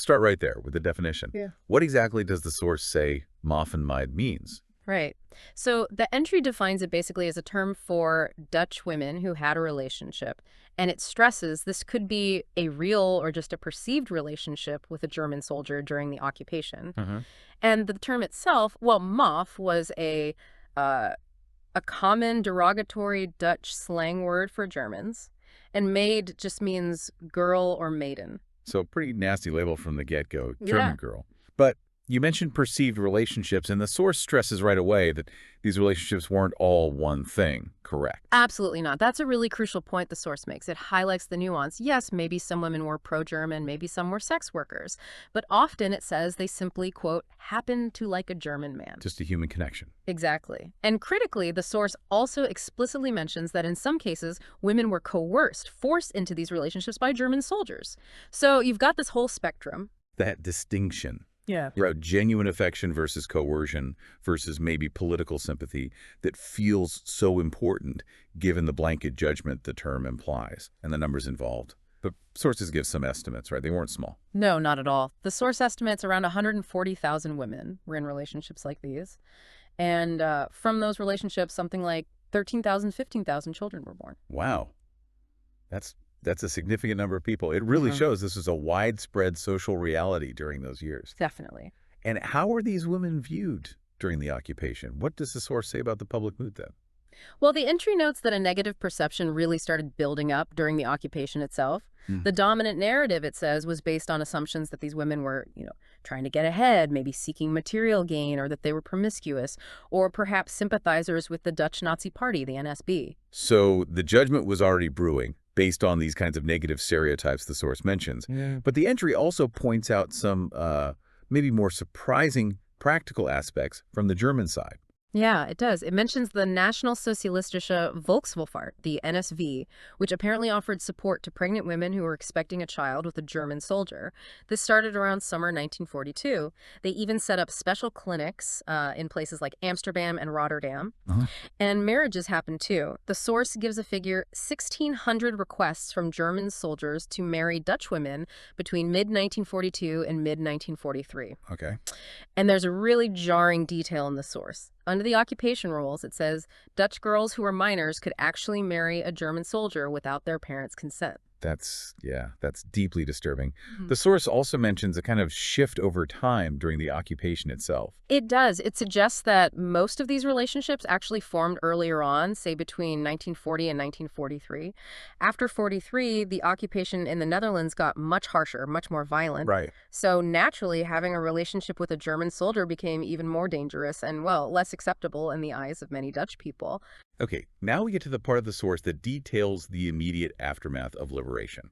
start right there with the definition. Yeah. What exactly does the source say Moffenmeid means? Right. So the entry defines it basically as a term for Dutch women who had a relationship, and it stresses this could be a real or just a perceived relationship with a German soldier during the occupation. Mm-hmm. And the term itself, well, Moff was uh, a common derogatory Dutch slang word for Germans, and maid just means girl or maiden. So pretty nasty label from the get-go, Yeah. German girl. But you mentioned perceived relationships, and the source stresses right away that these relationships weren't all one thing, correct? Absolutely not. That's a really crucial point the source makes. It highlights the nuance. Yes, maybe some women were pro-German, maybe some were sex workers, but often it says they simply, quote, happened to like a German man. Just a human connection. Exactly. And critically, the source also explicitly mentions that in some cases, women were coerced, forced into these relationships by German soldiers. So you've got this whole spectrum. That distinction. Yeah. About genuine affection versus coercion versus maybe political sympathy that feels so important given the blanket judgment the term implies and the numbers involved. But sources give some estimates, right? They weren't small. No, not at all. The source estimates around 140,000 women were in relationships like these. And from those relationships, something like 13,000, 15,000 children were born. Wow. That's a significant number of people. It really shows this is a widespread social reality during those years. Definitely. And how are these women viewed during the occupation? What does the source say about the public mood then? Well, the entry notes that a negative perception really started building up during the occupation itself. The dominant narrative, it says, was based on assumptions that these women were, trying to get ahead, maybe seeking material gain, or that they were promiscuous, or perhaps sympathizers with the Dutch Nazi Party, the NSB. So the judgment was already brewing based on these kinds of negative stereotypes the source mentions. Yeah. But the entry also points out some maybe more surprising practical aspects from the German side. Yeah, it does. It mentions the Nationalsozialistische Volkswohlfahrt, the NSV, which apparently offered support to pregnant women who were expecting a child with a German soldier. This started around summer 1942. They even set up special clinics in places like Amsterdam and Rotterdam. And marriages happened too. The source gives a figure 1,600 requests from German soldiers to marry Dutch women between mid-1942 and mid-1943. Okay. And there's a really jarring detail in the source. Under the occupation rules, it says Dutch girls who were minors could actually marry a German soldier without their parents' consent. That's deeply disturbing. The source also mentions a kind of shift over time during the occupation itself. It does. It suggests that most of these relationships actually formed earlier on, say between 1940 and 1943. After 43, the occupation in the Netherlands got much harsher, much more violent. Right. So naturally, having a relationship with a German soldier became even more dangerous and, well, less acceptable in the eyes of many Dutch people. Okay, now we get to the part of the source that details the immediate aftermath of liberation.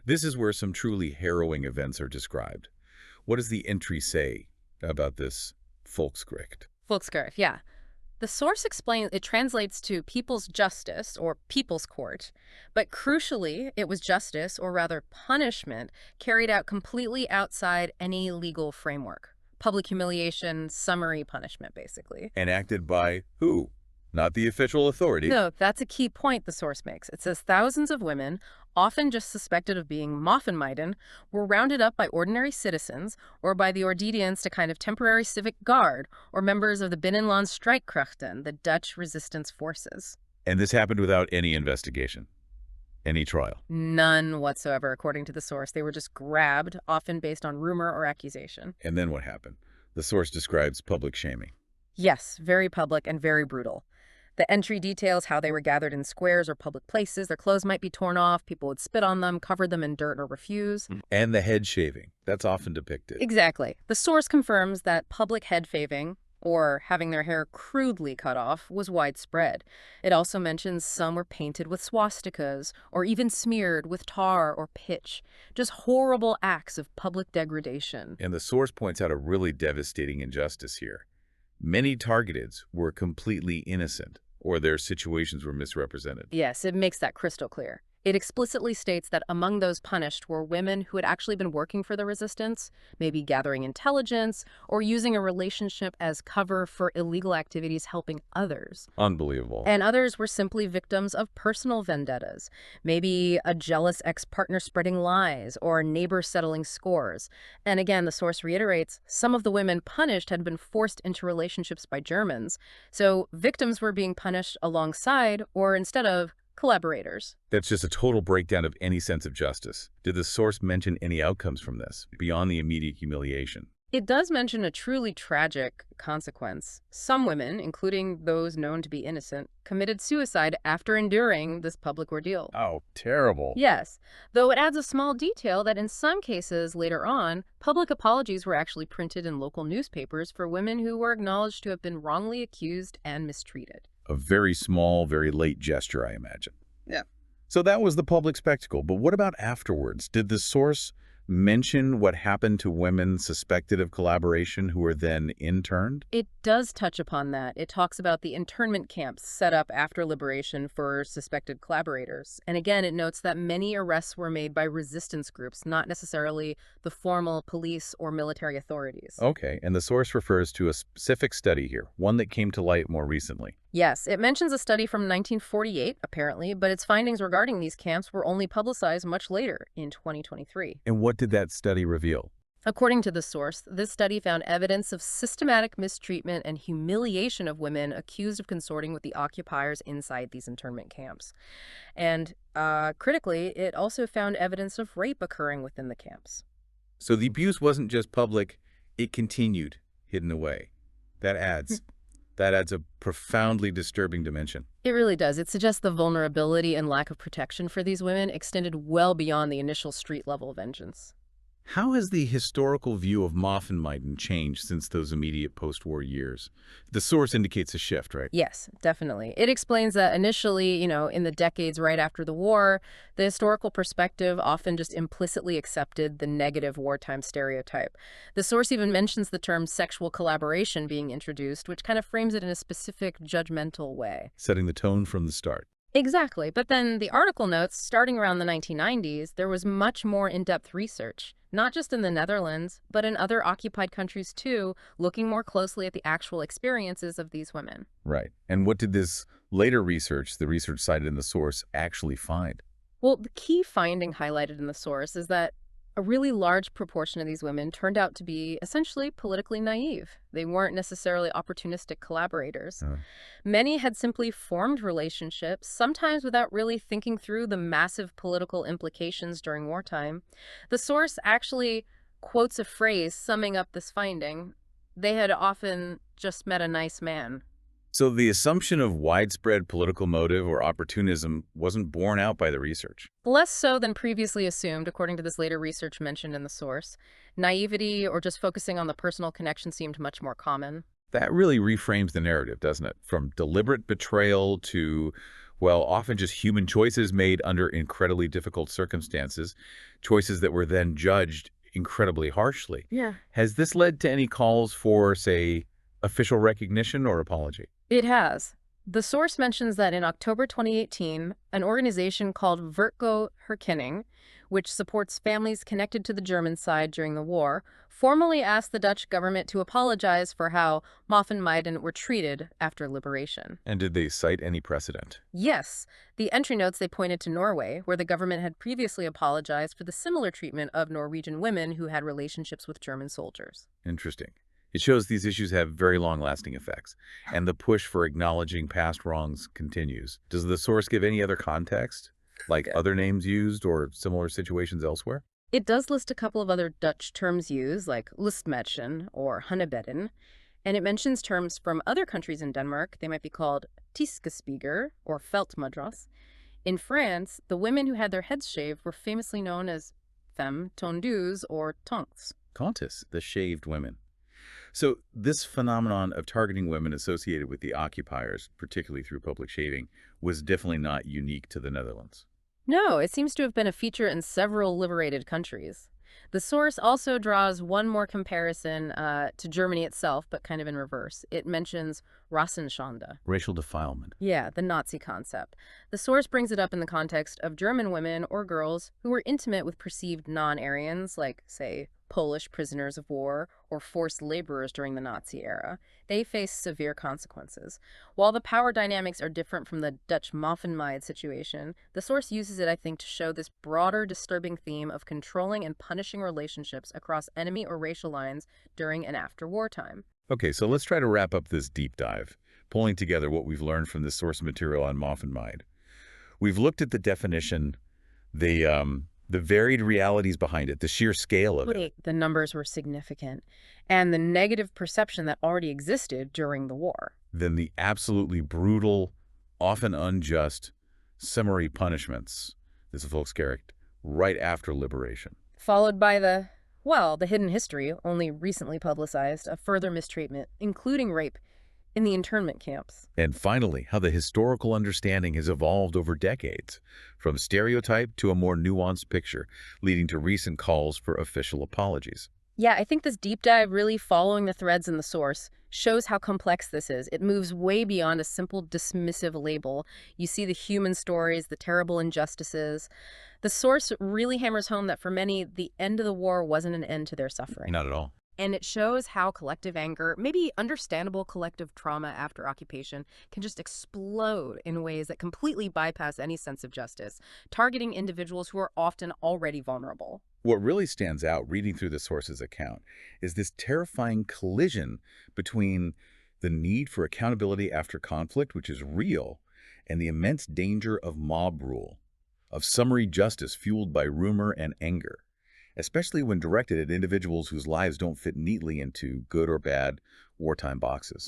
This is where some truly harrowing events are described. What does the entry say about this Volksgericht? Volksgericht, yeah. The source explains it translates to people's justice or people's court, but crucially, it was justice, or rather punishment, carried out completely outside any legal framework. Public humiliation, summary punishment, basically. Enacted by who? Not the official authority. No, that's a key point the source makes. It says thousands of women, often just suspected of being Moffenmeiden, were rounded up by ordinary citizens or by the Ordedienst, a kind of temporary civic guard, or members of the Binnenland Strijdkrachten, the Dutch resistance forces. And this happened without any investigation, any trial. None whatsoever, according to the source. They were just grabbed, often based on rumor or accusation. And then what happened? The source describes public shaming. Yes, very public and very brutal. The entry details how they were gathered in squares or public places. Their clothes might be torn off. People would spit on them, cover them in dirt, or refuse. And the head shaving. That's often depicted. Exactly. The source confirms that public head shaving, or having their hair crudely cut off, was widespread. It also mentions some were painted with swastikas, or even smeared with tar or pitch. Just horrible acts of public degradation. And the source points out a really devastating injustice here. Many targeteds were completely innocent, or their situations were misrepresented. Yes, it makes that crystal clear. It explicitly states that among those punished were women who had actually been working for the resistance, maybe gathering intelligence, or using a relationship as cover for illegal activities helping others. Unbelievable. And others were simply victims of personal vendettas, maybe a jealous ex-partner spreading lies or a neighbor settling scores. And again, the source reiterates, some of the women punished had been forced into relationships by Germans, so victims were being punished alongside or instead of collaborators. That's just a total breakdown of any sense of justice. Did the source mention any outcomes from this, beyond the immediate humiliation? It does mention a truly tragic consequence. Some women, including those known to be innocent, committed suicide after enduring this public ordeal. Oh, terrible. Yes, though it adds a small detail that in some cases later on, public apologies were actually printed in local newspapers for women who were acknowledged to have been wrongly accused and mistreated. A very small, very late gesture, I imagine. Yeah. So that was the public spectacle, but what about afterwards? Did the source mention what happened to women suspected of collaboration who were then interned? It does touch upon that. It talks about the internment camps set up after liberation for suspected collaborators. And again, it notes that many arrests were made by resistance groups, not necessarily the formal police or military authorities. Okay, and the source refers to a specific study here, one that came to light more recently. Yes, it mentions a study from 1948, apparently, but its findings regarding these camps were only publicized much later, in 2023. And what did that study reveal? According to the source, this study found evidence of systematic mistreatment and humiliation of women accused of consorting with the occupiers inside these internment camps. And critically, it also found evidence of rape occurring within the camps. So the abuse wasn't just public, it continued, hidden away. That adds a profoundly disturbing dimension. It really does. It suggests the vulnerability and lack of protection for these women extended well beyond the initial street-level vengeance. How has the historical view of Moffenmeid changed since those immediate post-war years? The source indicates a shift, right? Yes, definitely. It explains that initially, in the decades right after the war, the historical perspective often just implicitly accepted the negative wartime stereotype. The source even mentions the term sexual collaboration being introduced, which kind of frames it in a specific judgmental way. Setting the tone from the start. Exactly. But then the article notes, starting around the 1990s, there was much more in-depth research, not just in the Netherlands, but in other occupied countries too, looking more closely at the actual experiences of these women. Right. And what did this later research, the research cited in the source, actually find? Well, the key finding highlighted in the source is that a really large proportion of these women turned out to be essentially politically naive. They weren't necessarily opportunistic collaborators. Many had simply formed relationships, sometimes without really thinking through the massive political implications during wartime. The source actually quotes a phrase summing up this finding. They had often just met a nice man. So the assumption of widespread political motive or opportunism wasn't borne out by the research. Less so than previously assumed, according to this later research mentioned in the source. Naivety or just focusing on the personal connection seemed much more common. That really reframes the narrative, doesn't it? From deliberate betrayal to, well, often just human choices made under incredibly difficult circumstances, choices that were then judged incredibly harshly. Yeah. Has this led to any calls for, say, official recognition or apology? It has. The source mentions that in October 2018, an organization called Vertgo Herkenning, which supports families connected to the German side during the war, formally asked the Dutch government to apologize for how Moffenmeiden were treated after liberation. And did they cite any precedent? Yes. The entry notes they pointed to Norway, where the government had previously apologized for the similar treatment of Norwegian women who had relationships with German soldiers. Interesting. It shows these issues have very long-lasting effects, and the push for acknowledging past wrongs continues. Does the source give any other context, like other names used or similar situations elsewhere? It does list a couple of other Dutch terms used, like lustmädchen or hannebedden, and it mentions terms from other countries in Denmark. They might be called tiskespieger or veldmadras. In France, the women who had their heads shaved were famously known as femmes tondues or tonks. Contis, the shaved women. So this phenomenon of targeting women associated with the occupiers, particularly through public shaving, was definitely not unique to the Netherlands. No, it seems to have been a feature in several liberated countries. The source also draws one more comparison to Germany itself, but kind of in reverse. It mentions Rassenschande. Racial defilement. Yeah, the Nazi concept. The source brings it up in the context of German women or girls who were intimate with perceived non-Aryans, like, say, Polish prisoners of war or forced laborers during the Nazi era. They face severe consequences. While the power dynamics are different from the Dutch Moffenmeid situation, the source uses it, I think, to show this broader, disturbing theme of controlling and punishing relationships across enemy or racial lines during and after wartime. Okay, so let's try to wrap up this deep dive, pulling together what we've learned from this source material on Moffenmeid. We've looked at the definition, the varied realities behind it, the sheer scale of it. The numbers were significant, and the negative perception that already existed during the war. Then the absolutely brutal, often unjust, summary punishments, this is Volksgericht, right after liberation. Followed by the hidden history, only recently publicized, of further mistreatment, including rape, in the internment camps. And finally, how the historical understanding has evolved over decades, from stereotype to a more nuanced picture, leading to recent calls for official apologies. Yeah, I think this deep dive, really following the threads in the source, shows how complex this is. It moves way beyond a simple dismissive label. You see the human stories, the terrible injustices. The source really hammers home that for many, the end of the war wasn't an end to their suffering. Not at all. And it shows how collective anger, maybe understandable collective trauma after occupation, can just explode in ways that completely bypass any sense of justice, targeting individuals who are often already vulnerable. What really stands out reading through the source's account is this terrifying collision between the need for accountability after conflict, which is real, and the immense danger of mob rule, of summary justice fueled by rumor and anger, especially when directed at individuals whose lives don't fit neatly into good or bad wartime boxes.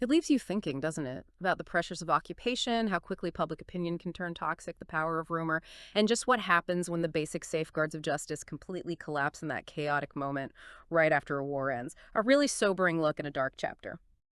It leaves you thinking, doesn't it? About the pressures of occupation, how quickly public opinion can turn toxic, the power of rumor, and just what happens when the basic safeguards of justice completely collapse in that chaotic moment right after a war ends. A really sobering look in a dark chapter.